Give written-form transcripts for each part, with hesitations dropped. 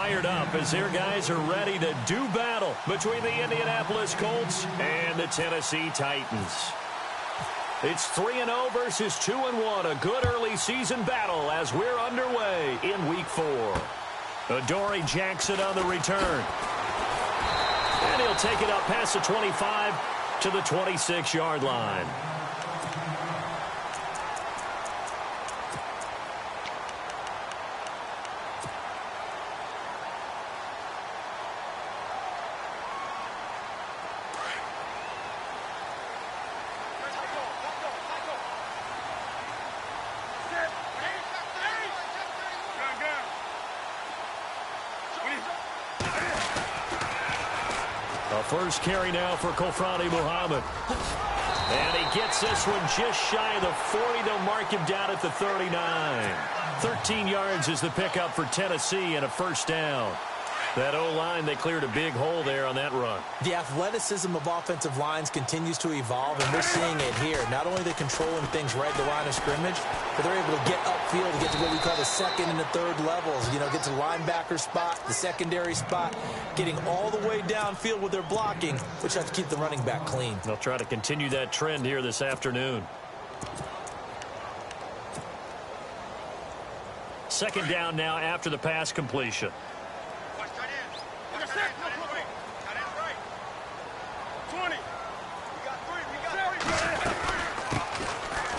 fired up as their guys are ready to do battle between the Indianapolis Colts and the Tennessee Titans. It's 3-0 versus 2-1, a good early season battle as we're underway in Week 4. Adoree Jackson on the return. And he'll take it up past the 25 to the 26-yard line. First carry now for Kofrani Muhammad. And he gets this one just shy of the 40. They'll mark him down at the 39. 13 yards is the pickup for Tennessee and a first down. That O-line, they cleared a big hole there on that run. The athleticism of offensive lines continues to evolve, and we're seeing it here. Not only are they controlling things right at the line of scrimmage, but they're able to get upfield to get to what we call the second and the third levels. You know, get to the linebacker spot, the secondary spot, getting all the way downfield with their blocking, which has to keep the running back clean. They'll try to continue that trend here this afternoon. Second down now after the pass completion.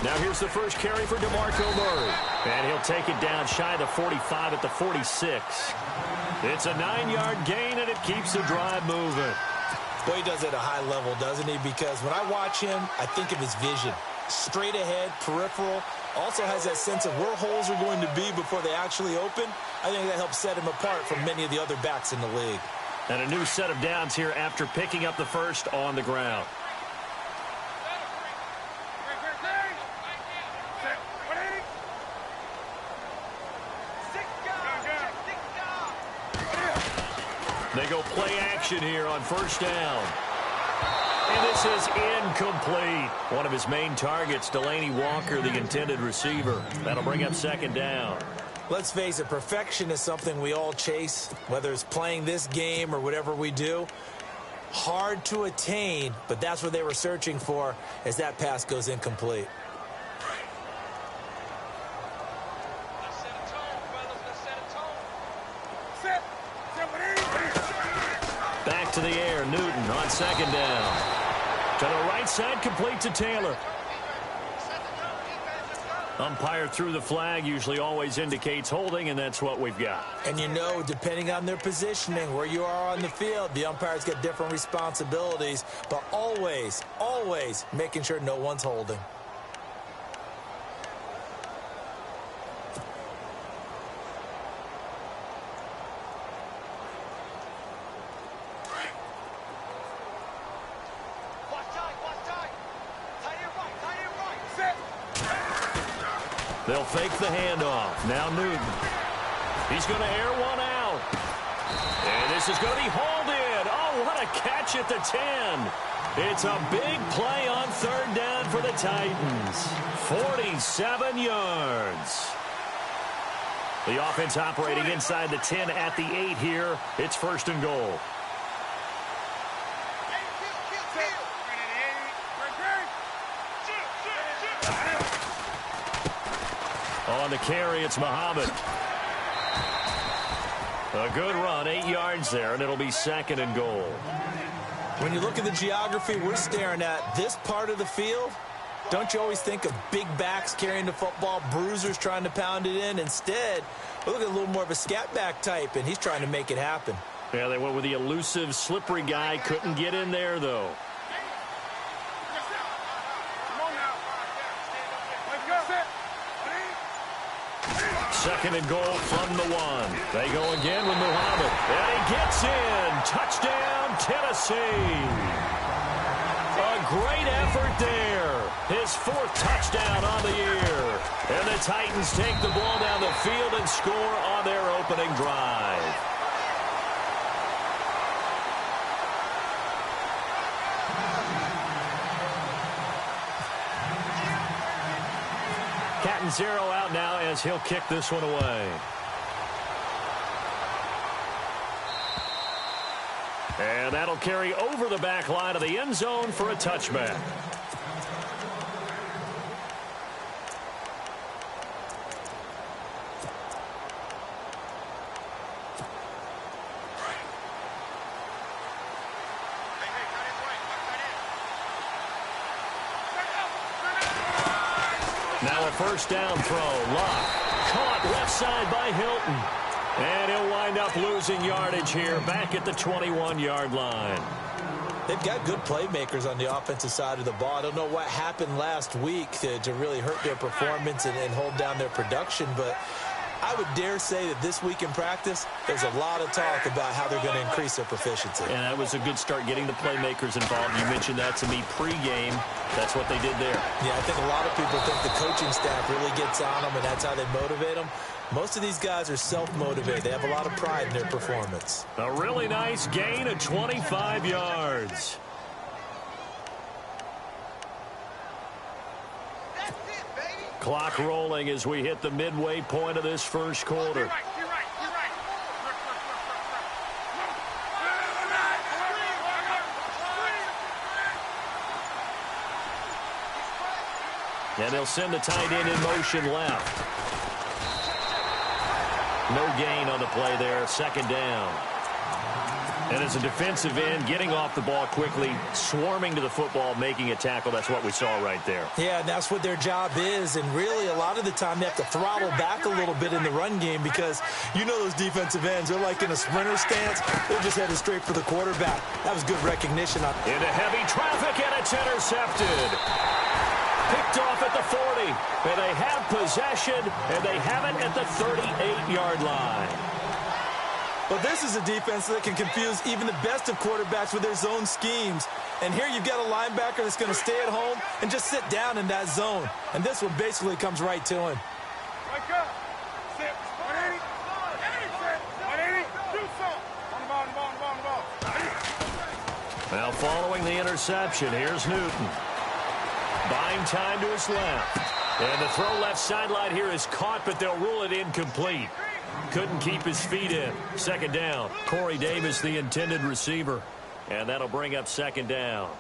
Now here's the first carry for DeMarco Murray. And he'll take it down shy of the 45 at the 46. It's a 9-yard gain, and it keeps the drive moving. Boy, he does it at a high level, doesn't he? Because when I watch him, I think of his vision. Straight ahead, peripheral. Also has that sense of where holes are going to be before they actually open. I think that helps set him apart from many of the other backs in the league. And a new set of downs here after picking up the first on the ground. They go play action here on first down. And this is incomplete. One of his main targets, Delanie Walker, the intended receiver. That'll bring up second down. Let's face it, perfection is something we all chase, whether it's playing this game or whatever we do. Hard to attain, but that's what they were searching for as that pass goes incomplete. Back to the air, Newton on second down. To the right side, complete to Taylor. Umpire threw the flag, usually always indicates holding, and that's what we've got. And you know, depending on their positioning, where you are on the field, the umpires get different responsibilities, but always, always making sure no one's holding. They'll fake the handoff. Now Newton. He's going to air one out. And this is going to be hauled in. Oh, what a catch at the 10. It's a big play on third down for the Titans. 47 yards. The offense operating inside the 10 at the 8 here. It's first and goal. On the carry, it's Muhammad. A good run, 8 yards there, and it'll be second and goal. When you look at the geography we're staring at, this part of the field, don't you always think of big backs carrying the football, bruisers trying to pound it in? Instead, look at a little more of a scat back type, and he's trying to make it happen. Yeah, they went with the elusive, slippery guy. Couldn't get in there, though. Second and goal from the 1. They go again with Muhammad. And he gets in. Touchdown, Tennessee. A great effort there. His 4th touchdown on the year. And the Titans take the ball down the field and score on their opening drive. Catanzaro out now as he'll kick this one away. And that'll carry over the back line of the end zone for a touchback. Now a first down throw. Locke caught left side by Hilton. And he'll wind up losing yardage here back at the 21-yard line. They've got good playmakers on the offensive side of the ball. I don't know what happened last week to really hurt their performance and hold down their production, but I would dare say that this week in practice, there's a lot of talk about how they're going to increase their proficiency. And that was a good start getting the playmakers involved. You mentioned that to me pregame. That's what they did there. Yeah, I think a lot of people think the coaching staff really gets on them, and that's how they motivate them. Most of these guys are self-motivated. They have a lot of pride in their performance. A really nice gain of 25 yards. That's it, baby. Clock rolling as we hit the midway point of this first quarter. You're right. And they'll send the tight end in motion left. No gain on the play there. Second down. And as a defensive end, getting off the ball quickly, swarming to the football, making a tackle. That's what we saw right there. Yeah, and that's what their job is. And really, a lot of the time, they have to throttle back a little bit in the run game because you know those defensive ends, they're like in a sprinter stance. They're just headed straight for the quarterback. That was good recognition. Into heavy traffic, and it's intercepted. Picked off at the 40, and they have possession, and they have it at the 38-yard line. But this is a defense that can confuse even the best of quarterbacks with their zone schemes. And here you've got a linebacker that's going to stay at home and just sit down in that zone. And this one basically comes right to him. Wake up. Sit. 180. 180. Do something. On the ball. Now following the interception, here's Newton. Buying time to his left. And the throw left sideline here is caught, but they'll rule it incomplete. Couldn't keep his feet in. Second down. Corey Davis, the intended receiver. And that'll bring up second down.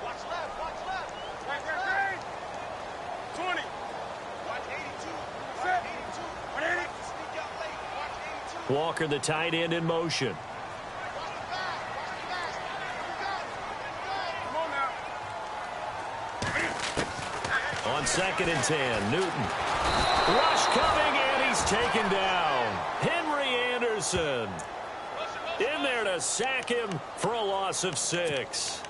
Watch left. Right. 20. Watch 82. Watch 82. 180. Sneak out late. Watch 82. Walker, the tight end, in motion. On 2nd and 10, Newton. Rush coming, and he's taken down. Henry Anderson in there to sack him for a loss of 6.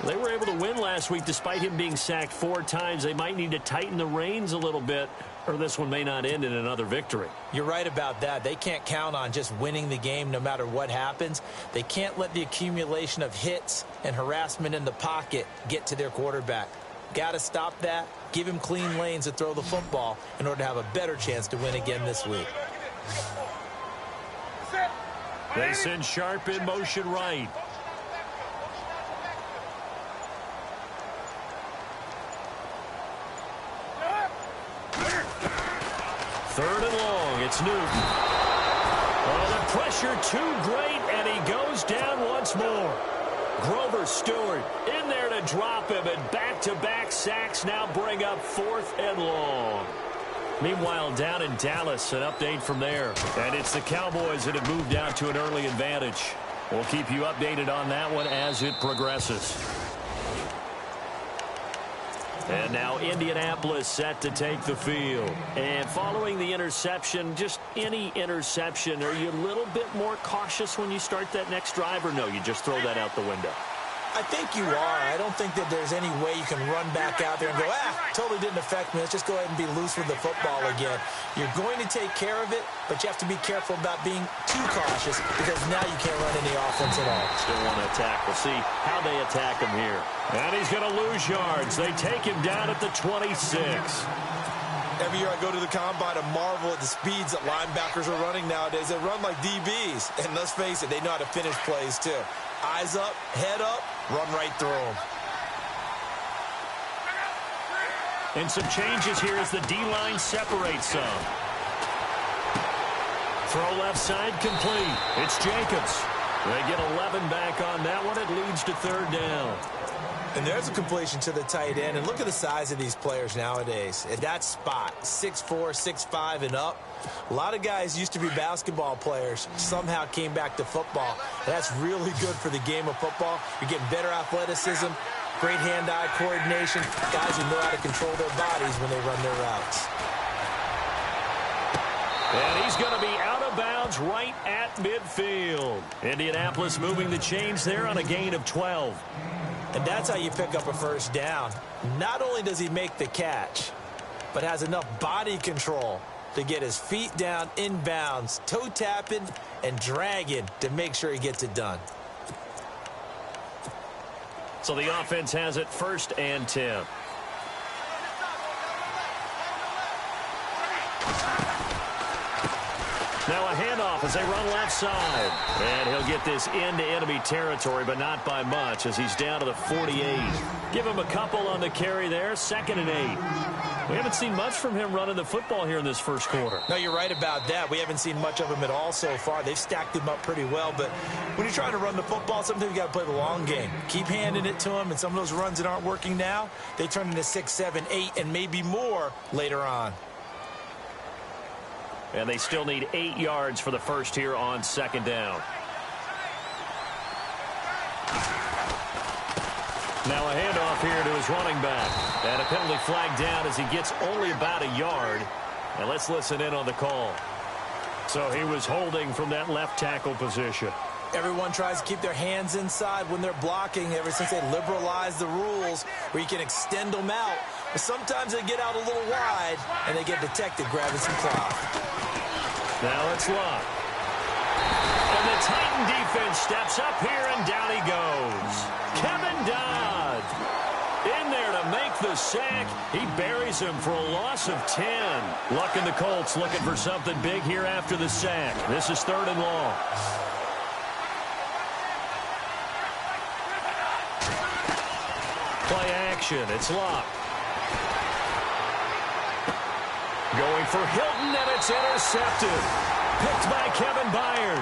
They were able to win last week despite him being sacked 4 times. They might need to tighten the reins a little bit, or this one may not end in another victory. You're right about that. They can't count on just winning the game no matter what happens. They can't let the accumulation of hits and harassment in the pocket get to their quarterback. Got to stop that, give him clean lanes to throw the football in order to have a better chance to win again this week. They send Sharp in motion right. Third and long, it's Newton. Oh, the pressure too great, and he goes down once more. Grover Stewart in there to drop him, and back-to-back sacks now bring up 4th and long. Meanwhile, down in Dallas, an update from there. And it's the Cowboys that have moved out to an early advantage. We'll keep you updated on that one as it progresses. And now Indianapolis set to take the field. And following the interception, just any interception, are you a little bit more cautious when you start that next drive, or no, you just throw that out the window? I think you are. I don't think that there's any way you can run back out there and go, totally didn't affect me. Let's just go ahead and be loose with the football again. You're going to take care of it, but you have to be careful about being too cautious because now you can't run any offense at all. Still want to attack. We'll see how they attack him here. And he's going to lose yards. They take him down at the 26. Every year I go to the combine and marvel at the speeds that linebackers are running nowadays. They run like DBs. And let's face it, they know how to finish plays too. Eyes up, head up, run right through them. And some changes here as the D-line separates some. Throw left side complete. It's Jacobs. They get 11 back on that one. It leads to third down. And there's a completion to the tight end. And look at the size of these players nowadays. At that spot, 6'4", 6'5", and up. A lot of guys used to be basketball players, somehow came back to football. That's really good for the game of football. You're getting better athleticism, great hand-eye coordination, guys who know how to control their bodies when they run their routes. And he's going to be out of bounds right at midfield. Indianapolis moving the chains there on a gain of 12. And that's how you pick up a first down. Not only does he make the catch, but has enough body control to get his feet down inbounds, toe tapping and dragging to make sure he gets it done. So the offense has it 1st and 10. Now a handoff as they run left side. And he'll get this into enemy territory, but not by much as he's down to the 48. Give him a couple on the carry there, 2nd and 8. We haven't seen much from him running the football here in this first quarter. No, you're right about that. We haven't seen much of him at all so far. They've stacked him up pretty well, but when you're trying to run the football, sometimes you got to play the long game. Keep handing it to him, and some of those runs that aren't working now, they turn into 6, 7, 8, and maybe more later on. And they still need 8 yards for the first here on 2nd down. Now a handoff here to his running back. And a penalty flag down as he gets only about a yard. And let's listen in on the call. So he was holding from that left tackle position. Everyone tries to keep their hands inside when they're blocking ever since they liberalized the rules where you can extend them out. But sometimes they get out a little wide and they get detected grabbing some cloth. Now it's Luck. And the Titan defense steps up here, and down he goes. Kevin Dodd in there to make the sack. He buries him for a loss of 10. Luck and the Colts looking for something big here after the sack. This is 3rd and long. Play action. It's Luck. Going for Hilton, and it's intercepted. Picked by Kevin Byard.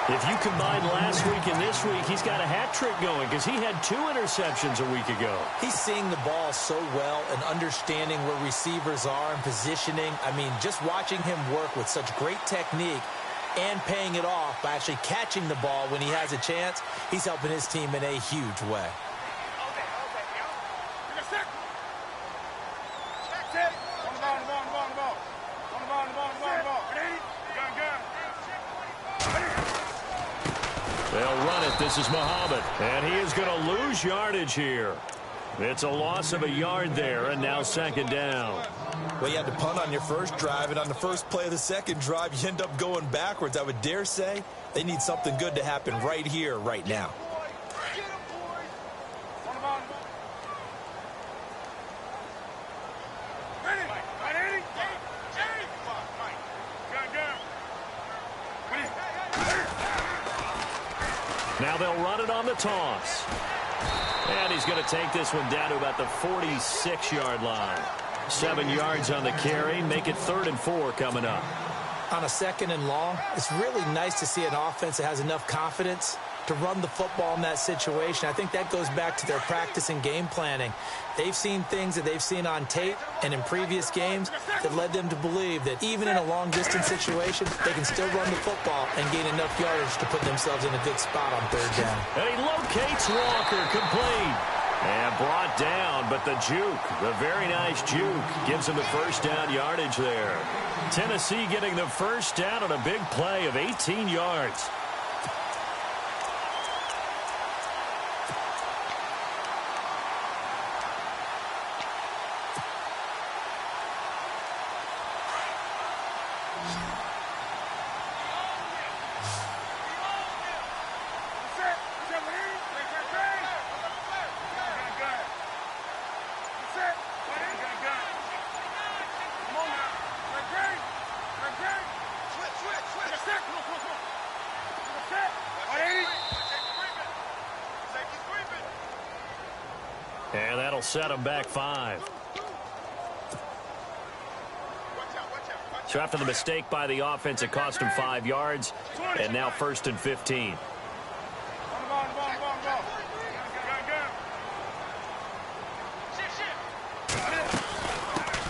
If you combine last week and this week, he's got a hat trick going because he had 2 interceptions a week ago. He's seeing the ball so well and understanding where receivers are and positioning. I mean, just watching him work with such great technique and paying it off by actually catching the ball when he has a chance, he's helping his team in a huge way. They'll run it. This is Muhammad. And he is going to lose yardage here. It's a loss of a yard there, and now 2nd down. Well, you had to punt on your first drive, and on the first play of the second drive, you end up going backwards. I would dare say they need something good to happen right here, right now. Now they'll run it on the toss. And he's going to take this one down to about the 46-yard line. 7 yards on the carry. Make it 3rd and 4 coming up. On a 2nd and long, it's really nice to see an offense that has enough confidence to run the football in that situation. I think that goes back to their practice and game planning. They've seen things that they've seen on tape and in previous games that led them to believe that even in a long-distance situation, they can still run the football and gain enough yardage to put themselves in a good spot on 3rd down. And he locates Walker, complete. And brought down, but the juke, the very nice juke, gives him the first down yardage there. Tennessee getting the first down on a big play of 18 yards. And that'll set them back 5. So after the mistake by the offense, it cost him 5 yards, and now 1st and 15.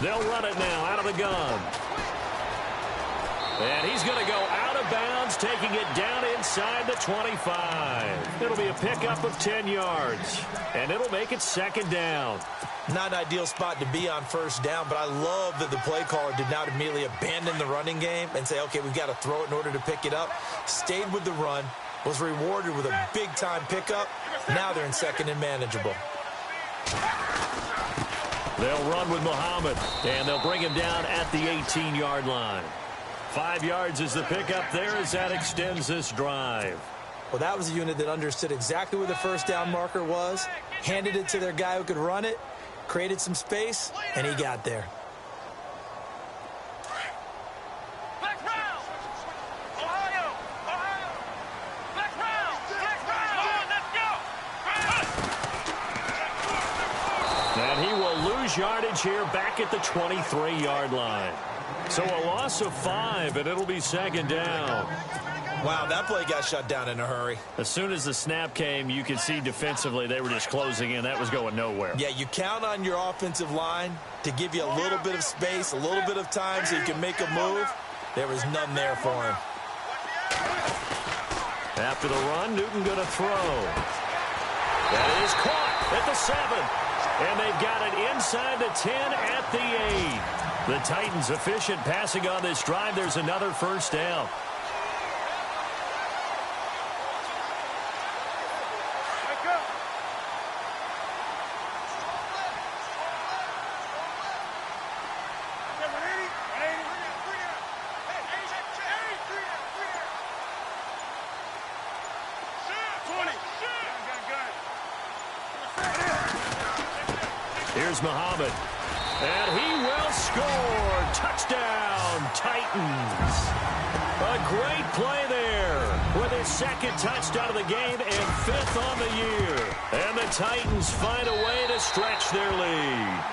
They'll run it now out of the gun. And he's going to go out of bounds, taking it down inside the 25. It'll be a pickup of 10 yards, and it'll make it 2nd down. Not an ideal spot to be on 1st down, but I love that the play caller did not immediately abandon the running game and say, okay, we've got to throw it in order to pick it up. Stayed with the run, was rewarded with a big-time pickup. Now they're in 2nd and manageable. They'll run with Muhammad, and they'll bring him down at the 18-yard line. 5 yards is the pickup there as that extends this drive. Well, that was a unit that understood exactly where the 1st down marker was, handed it to their guy who could run it, created some space, and he got there. And he will lose yardage here back at the 23-yard line. So a loss of 5, and it'll be 2nd down. Wow, that play got shut down in a hurry. As soon as the snap came, you could see defensively they were just closing in. That was going nowhere. Yeah, you count on your offensive line to give you a little bit of space, a little bit of time so you can make a move. There was none there for him. After the run, Newton going to throw. That is caught at the 7. And they've got it inside the 10 at the 8. The Titans efficient passing on this drive. There's another 1st down. Here's Muhammad. And he will score. Touchdown, Titans. A great play there with his 2nd touchdown of the game and 5th on the year. And the Titans find a way to stretch their lead.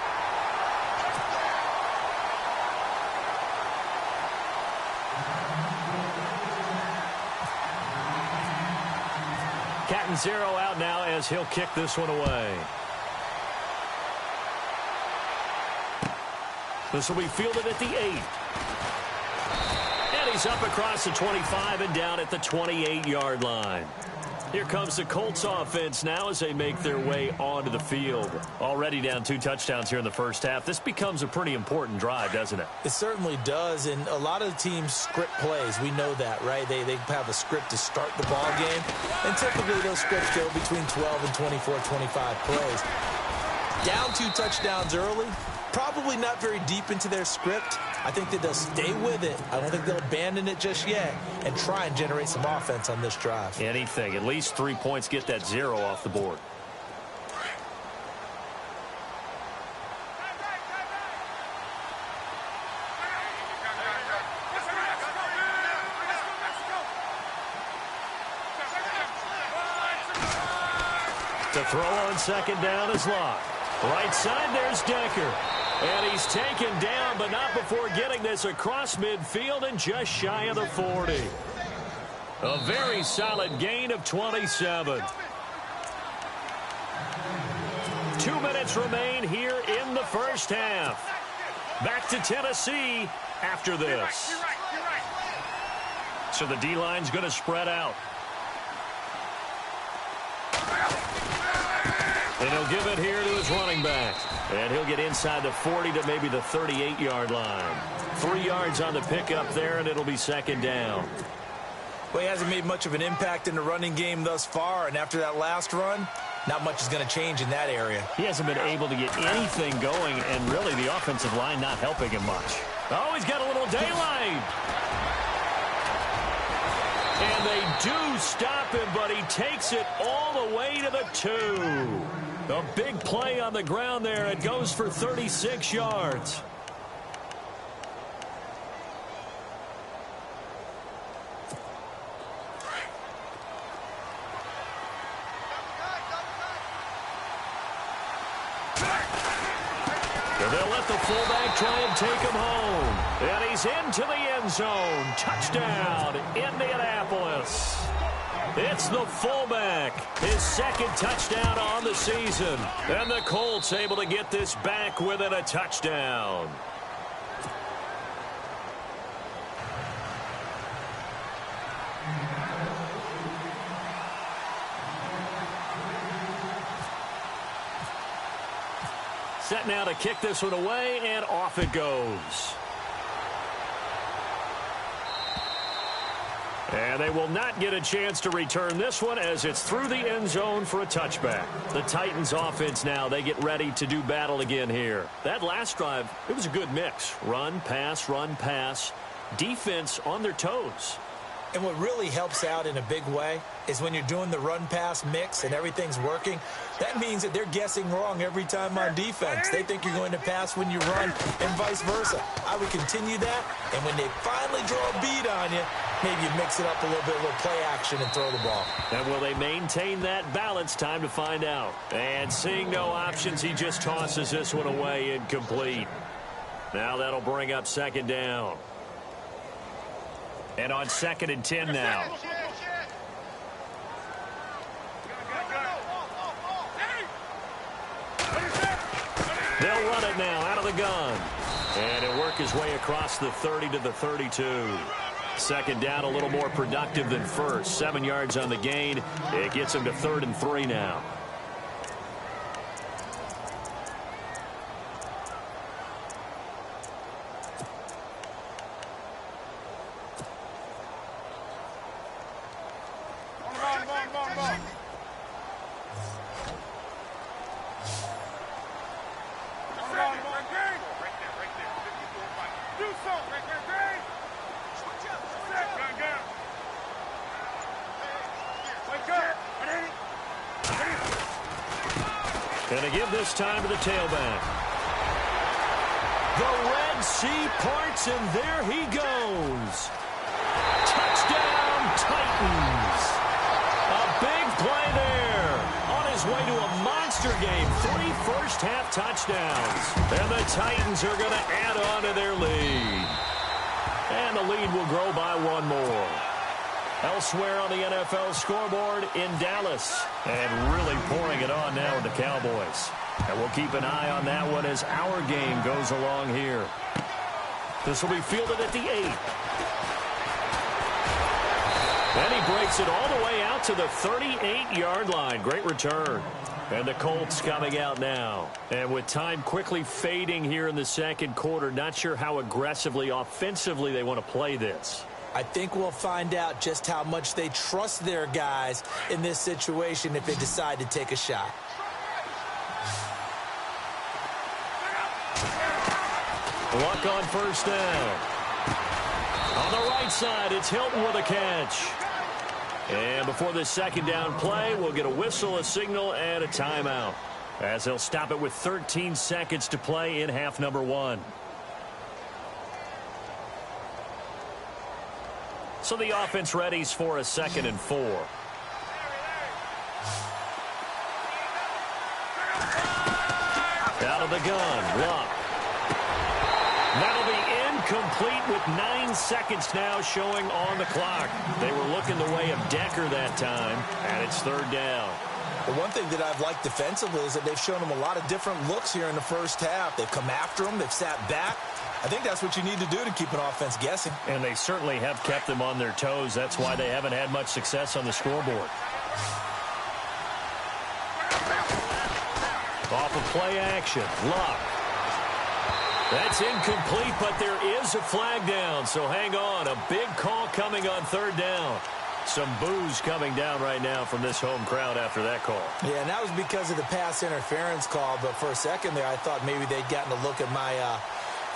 Catanzaro out now as he'll kick this one away. This will be fielded at the 8. And he's up across the 25 and down at the 28-yard line. Here comes the Colts offense now as they make their way onto the field. Already down 2 touchdowns here in the 1st half. This becomes a pretty important drive, doesn't it? It certainly does, and a lot of teams script plays. We know that, right? They have a script to start the ball game, and typically those scripts go between 12 and 24, 25 plays. Down 2 touchdowns early, probably not very deep into their script. I think that they'll stay with it. I don't think they'll abandon it just yet and try and generate some offense on this drive. Anything. At least 3 points, get that 0 off the board. To throw on 2nd down is Locke. Right side, there's Decker. And he's taken down, but not before getting this across midfield and just shy of the 40. A very solid gain of 27. 2 minutes remain here in the 1st half. Back to Tennessee after this. So the D-line's going to spread out. And he'll give it here to his running back. And he'll get inside the 40 to maybe the 38-yard line. 3 yards on the pickup there, and it'll be 2nd down. Well, he hasn't made much of an impact in the running game thus far, and after that last run, not much is going to change in that area. He hasn't been able to get anything going, and really the offensive line not helping him much. Oh, he's got a little daylight. And they do stop him, but he takes it all the way to the 2. A big play on the ground there. It goes for 36 yards. So they'll let the fullback try and take him home. And he's into the end zone. Touchdown, Indianapolis. It's the fullback, his second touchdown on the season. And the Colts able to get this back within a touchdown. Set now to kick this one away, and off it goes. And they will not get a chance to return this one as it's through the end zone for a touchback. The Titans offense now, they get ready to do battle again here. That last drive, it was a good mix. Run, pass, defense on their toes. And what really helps out in a big way is when you're doing the run-pass mix and everything's working, that means that they're guessing wrong every time on defense. They think you're going to pass when you run and vice versa. I would continue that, and when they finally draw a beat on you, maybe you mix it up a little bit, a little play action and throw the ball. And will they maintain that balance? Time to find out. And seeing no options, he just tosses this one away incomplete. Now that'll bring up second down. And on 2nd and 10 now. They'll run it now out of the gun. And it'll work his way across the 30 to the 32. Second down a little more productive than first. 7 yards on the gain. It gets him to 3rd and 3 now. Going to give this time to the tailback. The Red Sea parts, and there he goes. Touchdown, Titans. A big play there. On his way to a monster game. 3 first-half touchdowns. And the Titans are going to add on to their lead. And the lead will grow by 1 more. Elsewhere on the NFL scoreboard in Dallas. And really pouring it on now with the Cowboys. And we'll keep an eye on that one as our game goes along here. This will be fielded at the 8. And he breaks it all the way out to the 38-yard line. Great return. And the Colts coming out now. And with time quickly fading here in the second quarter, not sure how aggressively, offensively they want to play this. I think we'll find out just how much they trust their guys in this situation if they decide to take a shot. Luck on first down. On the right side, it's Hilton with a catch. And before this second down play, we'll get a whistle, a signal, and a timeout, as they'll stop it with 13 seconds to play in half number 1. So the offense readies for a 2nd and 4. Out of the gun, Luck. That'll be incomplete with 9 seconds now showing on the clock. They were looking the way of Decker that time, and it's 3rd down. The one thing that I've liked defensively is that they've shown them a lot of different looks here in the first half. They've come after them. They've sat back. I think that's what you need to do to keep an offense guessing. And they certainly have kept them on their toes. That's why they haven't had much success on the scoreboard. Off of play action, Luck. That's incomplete, but there is a flag down, so hang on. A big call coming on 3rd down. Some boos coming down right now from this home crowd after that call. Yeah, and that was because of the pass interference call, but for a second there I thought maybe they'd gotten a look at my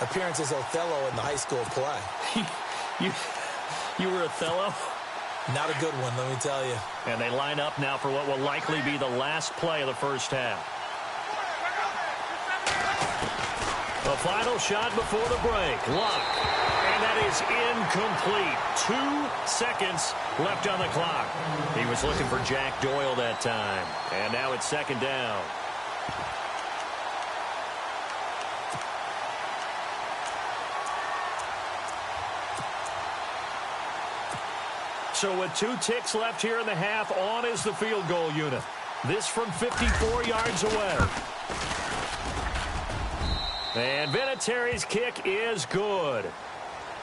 appearance as Othello in the high school play. You were Othello? Not a good one, let me tell you. And they line up now for what will likely be the last play of the first half. The final shot before the break. Luck. And that is incomplete. 2 seconds left on the clock. He was looking for Jack Doyle that time. And now it's 2nd down. So with 2 ticks left here in the half, on is the field goal unit. This from 54 yards away. And Vinatieri's kick is good.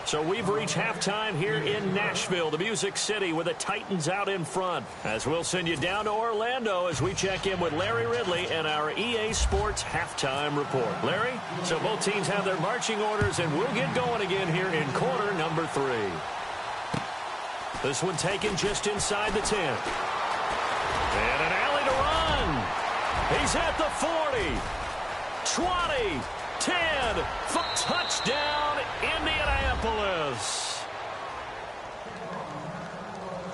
So we've reached halftime here in Nashville, the Music City, with the Titans out in front. As we'll send you down to Orlando as we check in with Larry Ridley and our EA Sports halftime report. Larry, so both teams have their marching orders, and we'll get going again here in quarter number 3. This one taken just inside the 10. And an alley to run. He's at the 40, 20, 10, for touchdown, Indianapolis.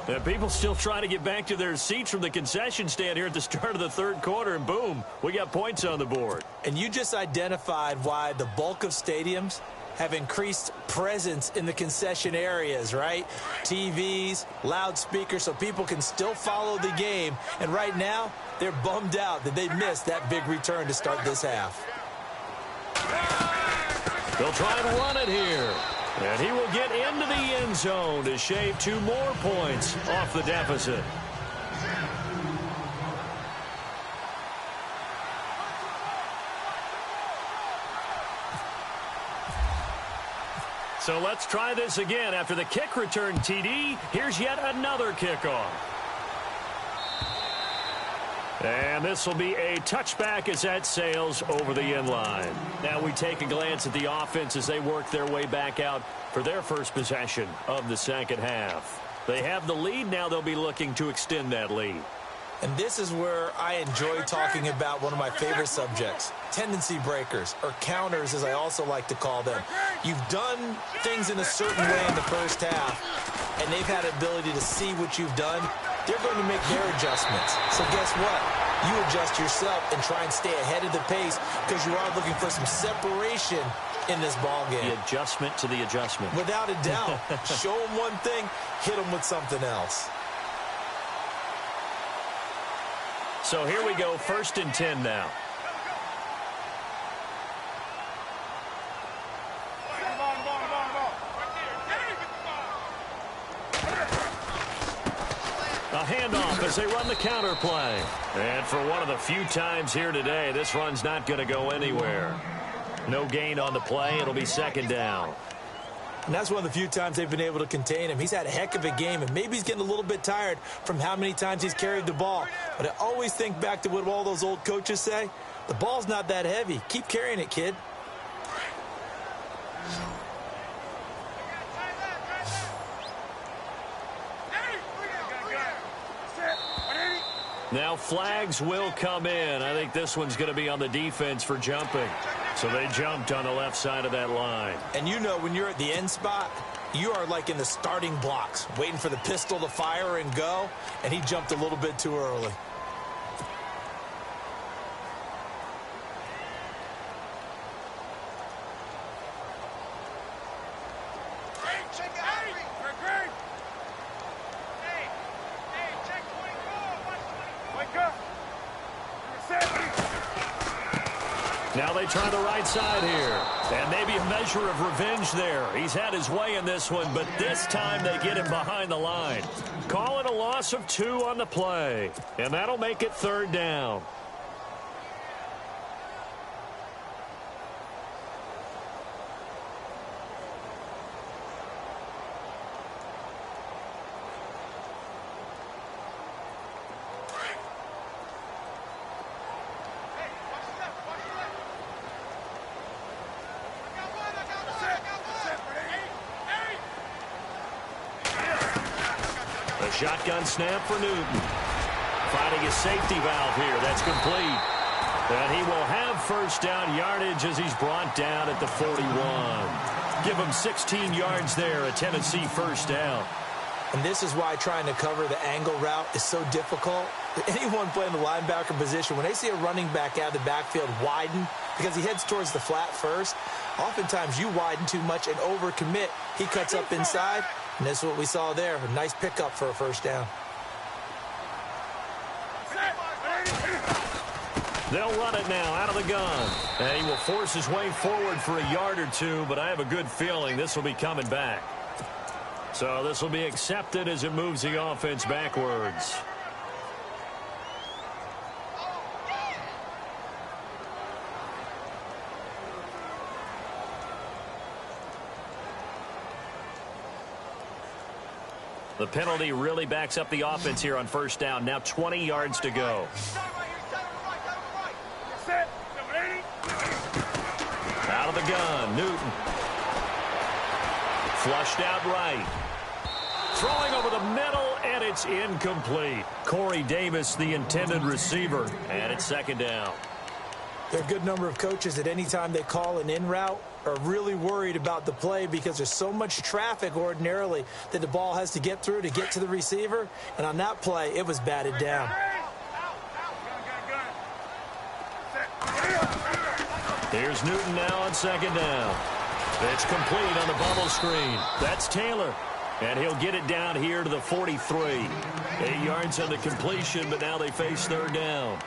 And people still trying to get back to their seats from the concession stand here at the start of the third quarter, and boom, we got points on the board. And you just identified why the bulk of stadiums have increased presence in the concession areas, right? TVs, loudspeakers, so people can still follow the game. And right now, they're bummed out that they missed that big return to start this half. They'll try and run it here. And he will get into the end zone to shave 2 more points off the deficit. So let's try this again. After the kick return TD, here's yet another kickoff. And this will be a touchback as that sails over the end line. Now we take a glance at the offense as they work their way back out for their first possession of the second half. They have the lead. Now they'll be looking to extend that lead. And this is where I enjoy talking about one of my favorite subjects, tendency breakers, or counters as I also like to call them. You've done things in a certain way in the first half, and they've had ability to see what you've done. They're going to make their adjustments. So guess what? You adjust yourself and try and stay ahead of the pace because you are looking for some separation in this ball game. The adjustment to the adjustment. Without a doubt. Show them one thing, hit them with something else. So here we go, 1st and 10 now. A handoff as they run the counter play. And for one of the few times here today, this run's not going to go anywhere. No gain on the play. It'll be 2nd down. And that's one of the few times they've been able to contain him. He's had a heck of a game, and maybe he's getting a little bit tired from how many times he's carried the ball. But I always think back to what all those old coaches say. The ball's not that heavy. Keep carrying it, kid. Now flags will come in. I think this one's going to be on the defense for jumping. So they jumped on the left side of that line. And you know when you're at the end spot, you are like in the starting blocks, waiting for the pistol to fire and go, and he jumped a little bit too early. Now they try the right side here. And maybe a measure of revenge there. He's had his way in this one, but this time they get him behind the line. Call it a loss of 2 on the play. And that'll make it 3rd down. Shotgun snap for Newton. Finding a safety valve here. That's complete. And he will have 1st down yardage as he's brought down at the 41. Give him 16 yards there, a Tennessee 1st down. And this is why trying to cover the angle route is so difficult. Anyone playing the linebacker position, when they see a running back out of the backfield widen, because he heads towards the flat first, oftentimes you widen too much and overcommit. He cuts up inside. And this is what we saw there. A nice pickup for a 1st down. They'll run it now out of the gun. And he will force his way forward for a yard or 2, but I have a good feeling this will be coming back. So this will be accepted as it moves the offense backwards. The penalty really backs up the offense here on first down. Now 20 yards to go. Out of the gun, Newton. Flushed out right. Throwing over the middle, and it's incomplete. Corey Davis, the intended receiver, and it's second down. There are a good number of coaches that any time they call an in route are really worried about the play because there's so much traffic ordinarily that the ball has to get through to get to the receiver. And on that play, it was batted down. Here's Newton now on second down. It's complete on the bubble screen. That's Taylor. And he'll get it down here to the 43. 8 yards on the completion, but now they face third down.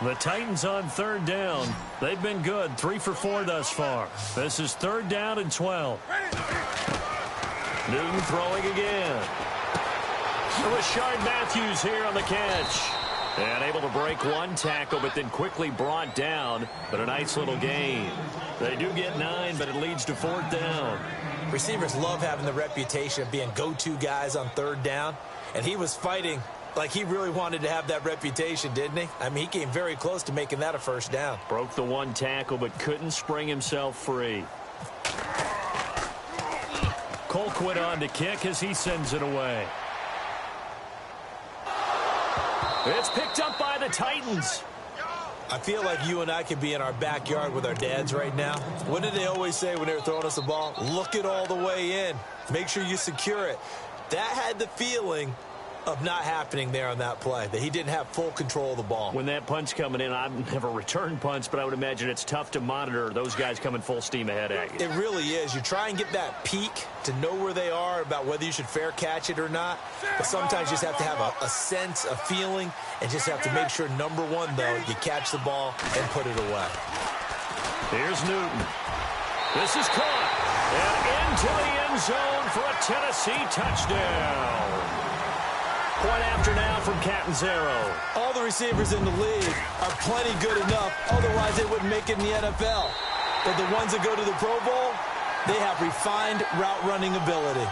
The Titans on third down. They've been good, 3 for 4 thus far. This is third down and 12. Newton throwing again. Rashard Matthews here on the catch. And able to break one tackle, but then quickly brought down. But a nice little gain. They do get 9, but it leads to fourth down. Receivers love having the reputation of being go-to guys on third down. And he was fighting like he really wanted to have that reputation, didn't he? I mean, he came very close to making that a first down. Broke the one tackle, but couldn't spring himself free. Colquitt on to kick as he sends it away. It's picked up by the Titans. I feel like you and I could be in our backyard with our dads right now. What did they always say when they were throwing us the ball? Look it all the way in. Make sure you secure it. That had the feeling of not happening there on that play, that he didn't have full control of the ball. When that punch coming in, I've never returned punts, but I would imagine it's tough to monitor those guys coming full steam ahead at you. It really is. You try and get that peek to know where they are about whether you should fair catch it or not, but sometimes you just have to have a sense, a feeling, and just have to make sure, number one, though, you catch the ball and put it away. Here's Newton. This is caught. And into the end zone for a Tennessee touchdown. Point after now from Catanzaro. All the receivers in the league are plenty good enough. Otherwise, they wouldn't make it in the NFL. But the ones that go to the Pro Bowl, they have refined route running ability.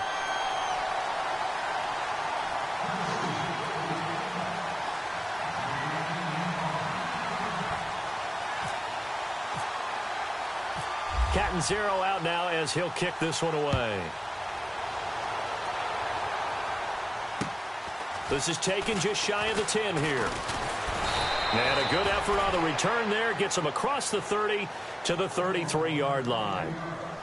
Catanzaro out now as he'll kick this one away. This is taken just shy of the 10 here. And a good effort on the return there. Gets him across the 30 to the 33-yard line.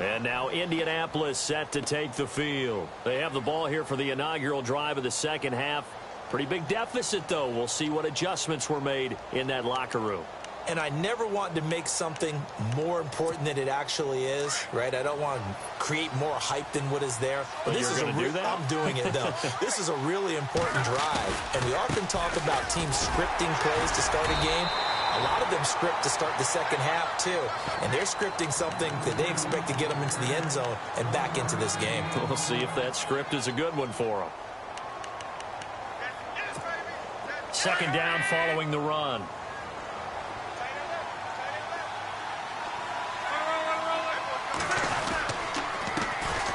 And now Indianapolis set to take the field. They have the ball here for the inaugural drive of the second half. Pretty big deficit, though. We'll see what adjustments were made in that locker room. And I never want to make something more important than it actually is, right? I don't want to create more hype than what is there. But this is do that? I'm doing it, though. This is a really important drive. And we often talk about teams scripting plays to start a game. A lot of them script to start the second half, too. And they're scripting something that they expect to get them into the end zone and back into this game. We'll see if that script is a good one for them. Second down following the run.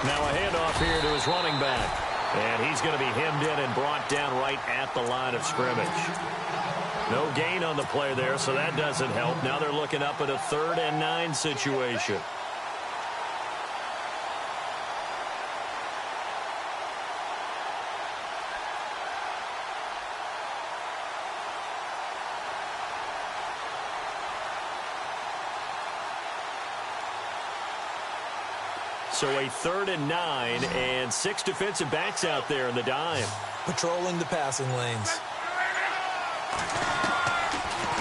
Now a handoff here to his running back. And he's going to be hemmed in and brought down right at the line of scrimmage. No gain on the play there, so that doesn't help. Now they're looking up at a 3rd and 9 situation. So a 3rd and 9 and 6 defensive backs out there in the dime. Patrolling the passing lanes.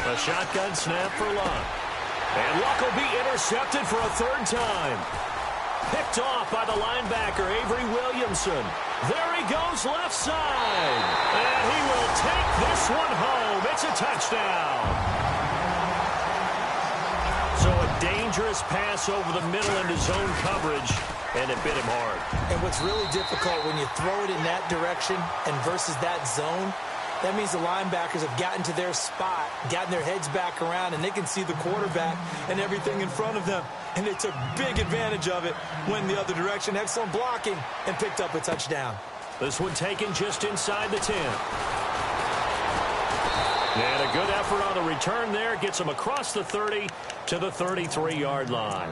A shotgun snap for Luck. And Luck will be intercepted for a 3rd time. Picked off by the linebacker, Avery Williamson. There he goes left side. And he will take this one home. It's a touchdown. So a dangerous pass over the middle into zone coverage, and it bit him hard. And what's really difficult when you throw it in that direction and versus that zone, that means the linebackers have gotten to their spot, gotten their heads back around, and they can see the quarterback and everything in front of them. And they took big advantage of it, went the other direction, excellent blocking, and picked up a touchdown. This one taken just inside the 10. And a good effort on the return there. Gets him across the 30 to the 33-yard line.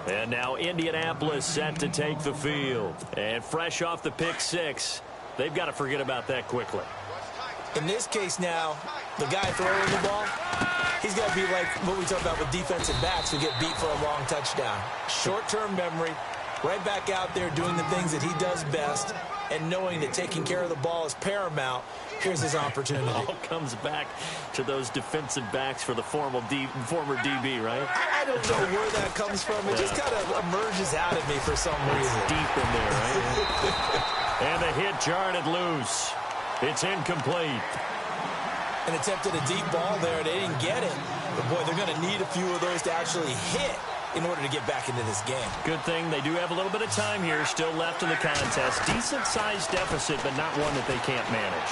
And now Indianapolis set to take the field. And fresh off the pick six, they've got to forget about that quickly. In this case now, the guy throwing the ball, he's got to be like what we talk about with defensive backs who get beat for a long touchdown. Short-term memory, right back out there doing the things that he does best, and knowing that taking care of the ball is paramount. Here's his opportunity. It all comes back to those defensive backs for the former DB, right? I don't know where that comes from. It just kind of emerges out of me for some reason. It's deep in there, right? And the hit jarred it loose. It's incomplete. And attempted a deep ball there. They didn't get it. But, boy, they're going to need a few of those to actually hit in order to get back into this game. Good thing they do have a little bit of time here still left in the contest. Decent-sized deficit, but not one that they can't manage.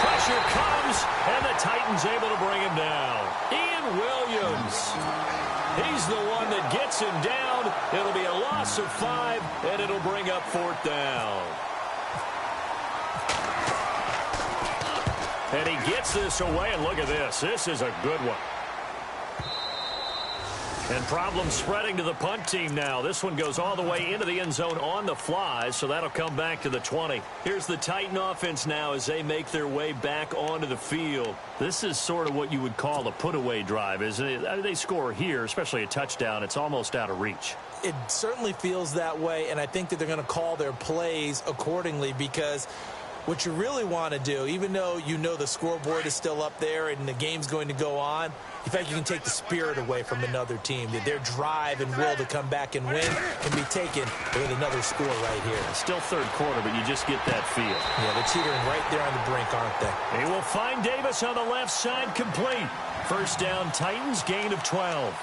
Pressure comes, and the Titans able to bring him down. Ian Williams. He's the one that gets him down. It'll be a loss of 5, and it'll bring up 4th down. And he gets this away, and look at this. This is a good one. And problems spreading to the punt team now. This one goes all the way into the end zone on the fly, so that'll come back to the 20. Here's the Titan offense now as they make their way back onto the field. This is sort of what you would call a put-away drive, isn't it? They score here, especially a touchdown. It's almost out of reach. It certainly feels that way, and I think that they're going to call their plays accordingly because what you really want to do, even though you know the scoreboard is still up there and the game's going to go on, in fact, you can take the spirit away from another team. Their drive and will to come back and win can be taken with another score right here. Still third quarter, but you just get that feel. Yeah, they're teetering right there on the brink, aren't they? They will find Davis on the left side complete. First down, Titans, gain of 12.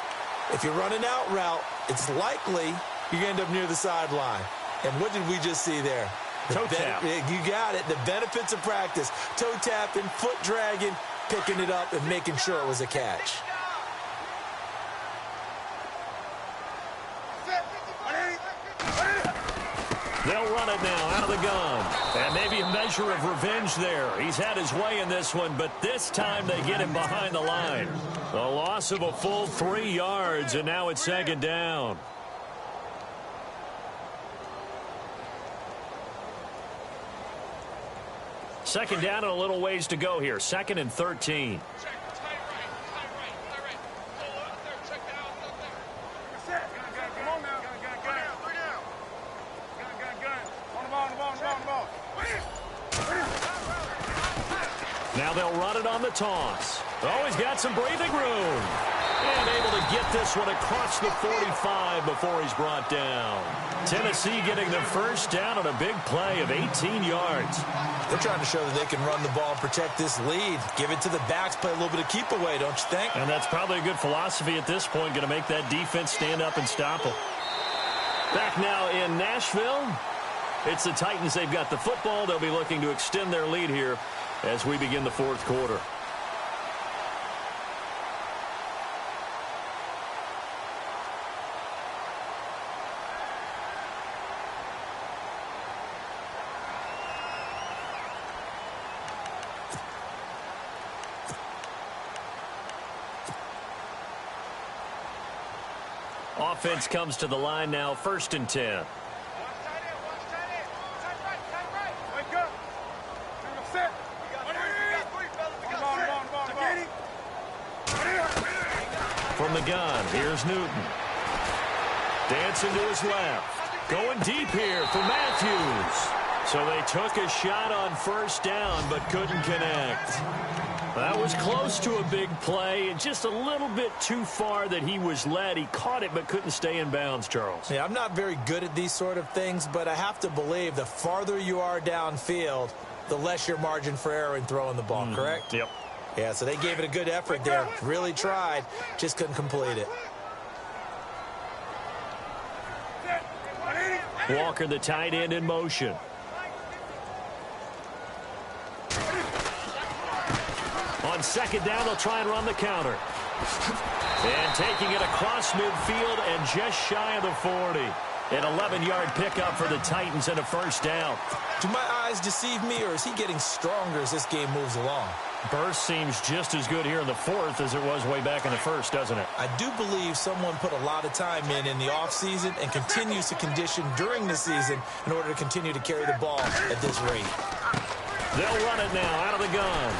If you're running out route, it's likely you end up near the sideline. And what did we just see there? Toe tap. You got it. The benefits of practice. Toe tapping, foot dragging, picking it up, and making sure it was a catch. They'll run it now out of the gun. And maybe a measure of revenge there. He's had his way in this one, but this time they get him behind the line. A loss of a full 3 yards, and now it's 2nd down. Second down and a little ways to go here. 2nd and 13. Now they'll run it on the toss. Oh, he's got some breathing room. And able to get this one across the 45 before he's brought down. Tennessee getting the first down on a big play of 18 yards. They're trying to show that they can run the ball and protect this lead. Give it to the backs, play a little bit of keep away, don't you think? And that's probably a good philosophy at this point, going to make that defense stand up and stop them. Back now in Nashville, it's the Titans. They've got the football. They'll be looking to extend their lead here as we begin the 4th quarter. Offense comes to the line now, 1st and 10. From the gun, here's Newton. Dancing to his left. Going deep here for Matthews. So they took a shot on 1st down, but couldn't connect. That was close to a big play, and just a little bit too far that he was led. He caught it, but couldn't stay in bounds, Charles. Yeah, I'm not very good at these sort of things, but I have to believe the farther you are downfield, the less your margin for error in throwing the ball, correct? Yep. Yeah, so they gave it a good effort there. Really tried, just couldn't complete it. Walker, the tight end, in motion. On second down, they'll try and run the counter. And taking it across midfield and just shy of the 40. An 11-yard pickup for the Titans and a first down. Do my eyes deceive me, or is he getting stronger as this game moves along? Burst seems just as good here in the fourth as it was way back in the first, doesn't it? I do believe someone put a lot of time in the offseason and continues to condition during the season in order to continue to carry the ball at this rate. They'll run it now out of the gun.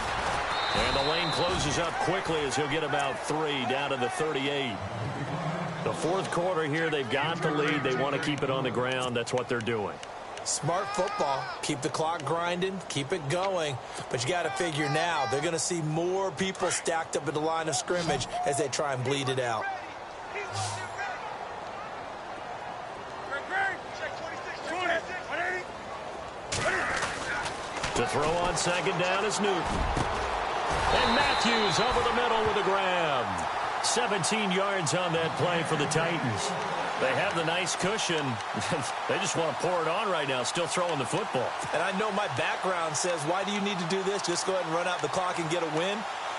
And the lane closes up quickly as he'll get about 3 down to the 38. The fourth quarter here, they've got the lead. They want to keep it on the ground. That's what they're doing. Smart football. Keep the clock grinding. Keep it going. But you got to figure now, they're going to see more people stacked up at the line of scrimmage as they try and bleed it out. To throw on second down is Newton. And Matthews over the middle with a grab. 17 yards on that play for the Titans. They have the nice cushion. They just want to pour it on right now, still throwing the football. And I know my background says, why do you need to do this? Just go ahead and run out the clock and get a win.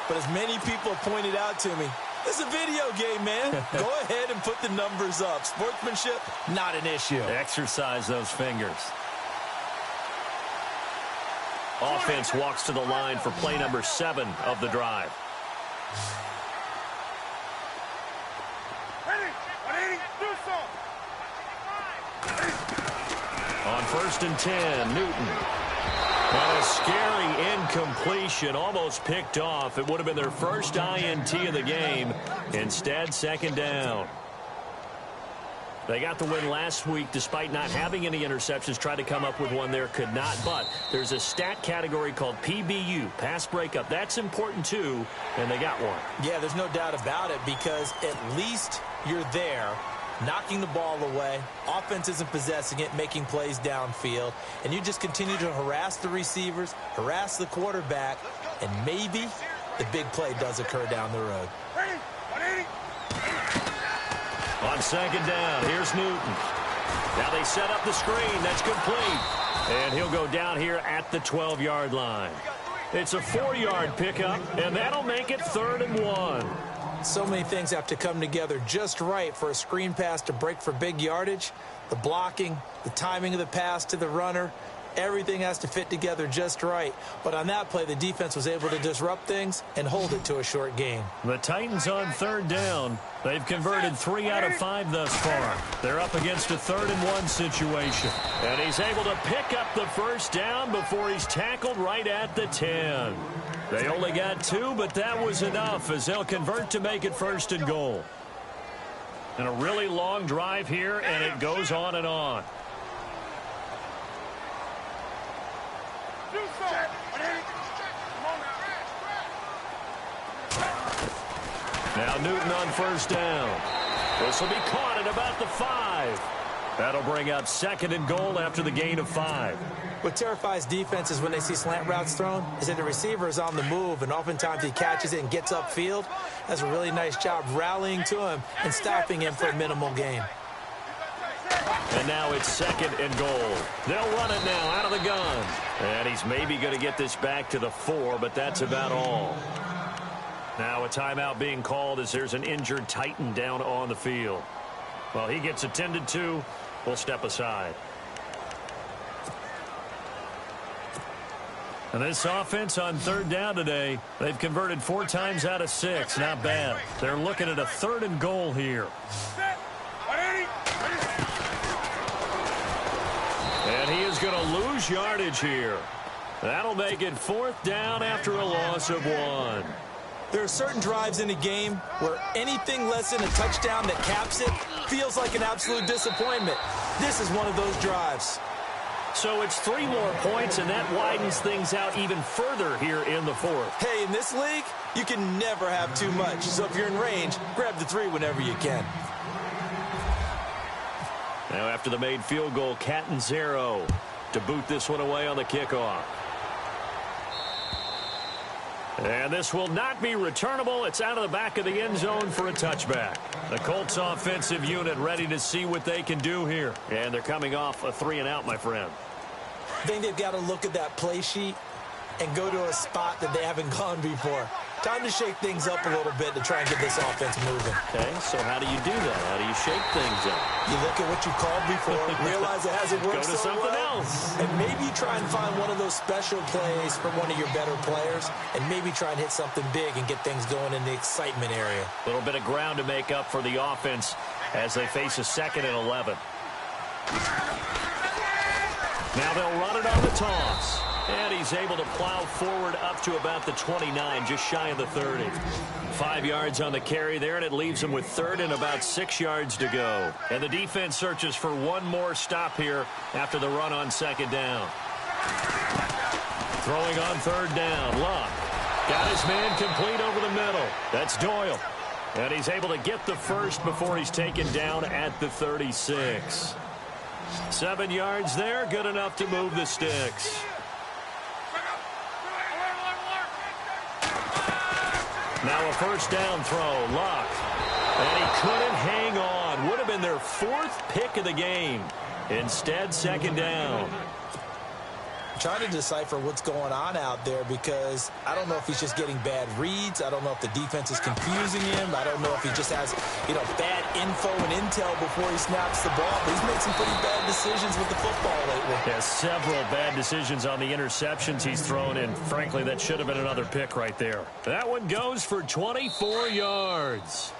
But as many people have pointed out to me, it's a video game, man. Go ahead and put the numbers up. Sportsmanship, not an issue. Exercise those fingers. Offense walks to the line for play number 7 of the drive. On first and 10, Newton. And a scary incompletion, almost picked off. It would have been their first INT of the game. Instead, second down. They got the win last week despite not having any interceptions. Tried to come up with one there, could not. But there's a stat category called PBU, pass breakup. That's important too, and they got one. Yeah, there's no doubt about it, because at least you're there, knocking the ball away. Offense isn't possessing it, making plays downfield. And you just continue to harass the receivers, harass the quarterback, and maybe the big play does occur down the road. On second down, here's Newton. Now they set up the screen. That's complete. And he'll go down here at the 12-yard line. It's a 4-yard pickup, and that'll make it 3rd and 1. So many things have to come together just right for a screen pass to break for big yardage. The blocking, the timing of the pass to the runner, everything has to fit together just right. But on that play, the defense was able to disrupt things and hold it to a short gain. The Titans on 3rd down. They've converted 3 out of 5 thus far. They're up against a 3rd and 1 situation. And he's able to pick up the first down before he's tackled right at the 10. They only got 2, but that was enough as they'll convert to make it 1st and goal. And a really long drive here, and it goes on and on. Now Newton on first down. This will be caught at about the 5. That'll bring up 2nd and goal after the gain of 5. What terrifies defenses when they see slant routes thrown is that the receiver is on the move, and oftentimes he catches it and gets upfield. Does a really nice job rallying to him and stopping him for a minimal gain. And now it's 2nd and goal. They'll run it now out of the gun. And he's maybe going to get this back to the 4, but that's about all. Now a timeout being called as there's an injured Titan down on the field. Well, he gets attended to. We'll step aside. And this offense on 3rd down today, they've converted 4 times out of 6. Not bad. They're looking at a 3rd and goal here. And he is going to lose yardage here. That'll make it 4th down after a loss of 1. There are certain drives in a game where anything less than a touchdown that caps it feels like an absolute disappointment. This is one of those drives. So it's 3 more points, and that widens things out even further here in the 4th. Hey, in this league, you can never have too much. So if you're in range, grab the 3 whenever you can. Now after the made field goal, Catanzaro to boot this one away on the kickoff. And this will not be returnable. It's out of the back of the end zone for a touchback. The Colts offensive unit ready to see what they can do here. And they're coming off a 3-and-out, my friend. I think they've got to look at that play sheet and go to a spot that they haven't gone before. Time to shake things up a little bit to try and get this offense moving. Okay, so how do you do that? How do you shake things up? You look at what you called before, realize it hasn't worked Go to something else. and maybe try and find one of those special plays from one of your better players, and maybe try and hit something big and get things going in the excitement area. A little bit of ground to make up for the offense as they face a 2nd and 11. Now they'll run it on the toss. And he's able to plow forward up to about the 29, just shy of the 30. 5 yards on the carry there, and it leaves him with 3rd and about 6 yards to go. And the defense searches for one more stop here after the run on 2nd down. Throwing on 3rd down, Luck. Got his man complete over the middle. That's Doyle. And he's able to get the first before he's taken down at the 36. 7 yards there, good enough to move the sticks. Now a 1st down throw, Luck. And he couldn't hang on. Would have been their 4th pick of the game. Instead, 2nd down. Trying to decipher what's going on out there because I don't know if he's just getting bad reads. I don't know if the defense is confusing him. I don't know if he just has, bad info and intel before he snaps the ball. But he's made some pretty bad decisions with the football lately. Yeah, several bad decisions on the interceptions he's thrown in. Frankly, that should have been another pick right there. That one goes for 24 yards.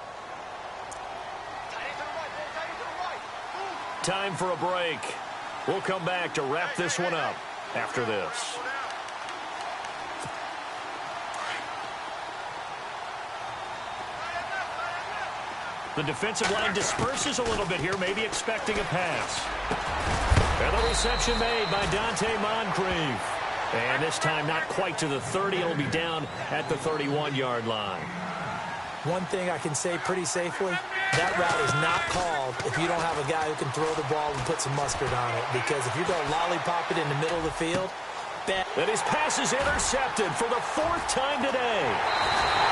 Time for a break. We'll come back to wrap this one up after this. The defensive line disperses a little bit here, maybe expecting a pass. And the reception made by Dante Moncrief. And this time not quite to the 30. It'll be down at the 31-yard line. One thing I can say pretty safely, that route is not called if you don't have a guy who can throw the ball and put some mustard on it. Because if you're going to lollipop it in the middle of the field, and his pass is intercepted for the 4th time today.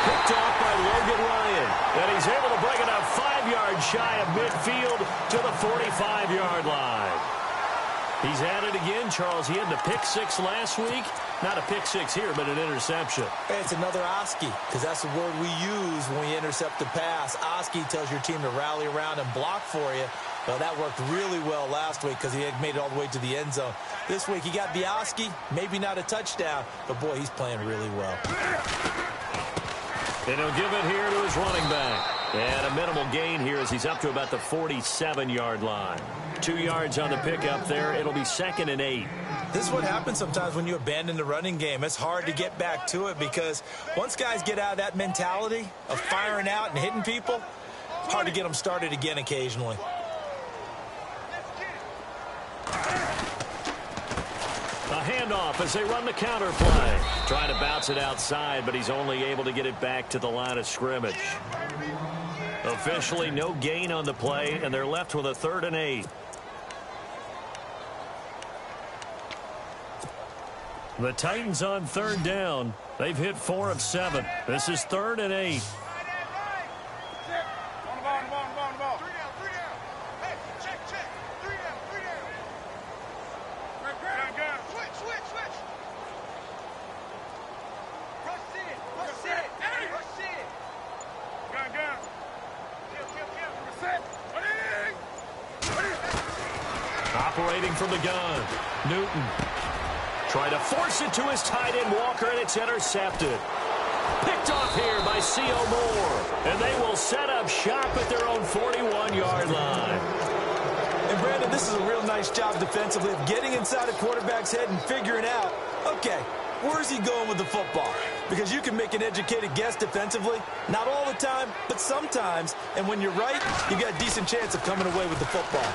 Picked off by Logan Ryan. And he's able to bring it up 5 yards shy of midfield to the 45-yard line. He's at it again, Charles. He had the pick 6 last week. Not a pick 6 here, but an interception. Hey, it's another Oski, because that's the word we use when we intercept the pass. Oski tells your team to rally around and block for you. Well, that worked really well last week because he had made it all the way to the end zone. This week, he got the Oski, maybe not a touchdown, but, boy, he's playing really well. And he'll give it here to his running back. And a minimal gain here as he's up to about the 47-yard line. 2 yards on the pickup there. It'll be 2nd and 8. This is what happens sometimes when you abandon the running game. It's hard to get back to it because once guys get out of that mentality of firing out and hitting people, it's hard to get them started again occasionally. A handoff as they run the counter play. Trying to bounce it outside, but he's only able to get it back to the line of scrimmage. Officially no gain on the play, and they're left with a 3rd and 8. The Titans on 3rd down. They've hit 4 of 7. This is 3rd and 8. Operating from the gun, Newton. Trying to force it to his tight end, Walker, and it's intercepted. Picked off here by C.O. Moore. And they will set up shop at their own 41-yard line. And, Brandon, this is a real nice job defensively of getting inside a quarterback's head and figuring out, okay, where's he going with the football? Because you can make an educated guess defensively. Not all the time, but sometimes. And when you're right, you got a decent chance of coming away with the football.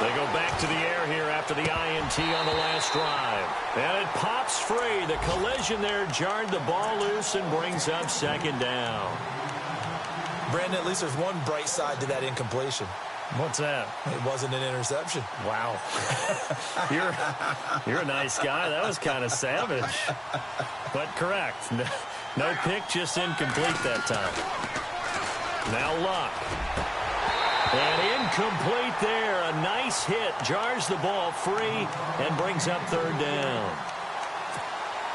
They go back to the air here after the INT on the last drive. And it pops free. The collision there jarred the ball loose and brings up 2nd down. Brandon, at least there's one bright side to that incompletion. What's that? It wasn't an interception. Wow. You're a nice guy. That was kind of savage. But correct. No pick, just incomplete that time. Now Luck. And incomplete there. A nice hit. Jars the ball free and brings up third down.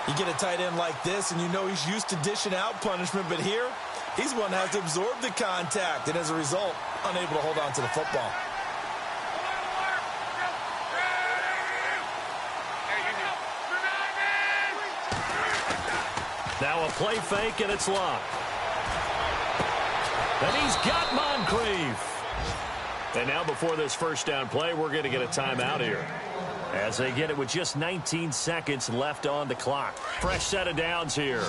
You get a tight end like this, and you know he's used to dishing out punishment, but here, he's one that has to absorb the contact, and as a result, unable to hold on to the football. Now a play fake, and it's Luck. And he's got Moncrief. And now before this first down play, we're going to get a timeout here, as they get it with just 19 seconds left on the clock. Fresh set of downs here.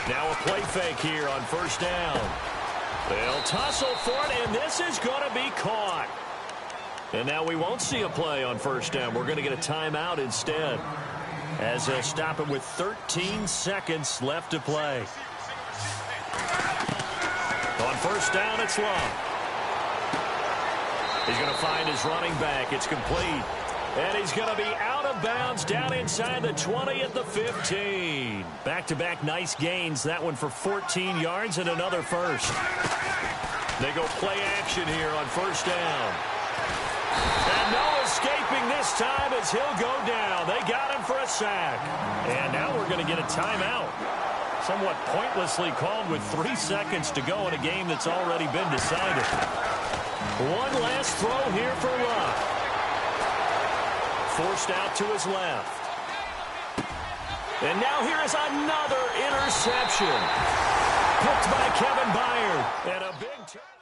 Now a play fake here on first down. They'll tussle for it, and this is going to be caught. And now we won't see a play on first down. We're going to get a timeout instead, as they'll stop it with 13 seconds left to play. On first down, it's Long. He's going to find his running back. It's complete. And he's going to be out of bounds down inside the 20 at the 15. Back-to-back nice gains. That one for 14 yards and another first. They go play action here on first down. And no escaping this time as he'll go down. They got him for a sack. And now we're going to get a timeout. Somewhat pointlessly called with 3 seconds to go in a game that's already been decided. One last throw here for Luck. Forced out to his left. And now here is another interception. Picked by Kevin Byard. And a big turn.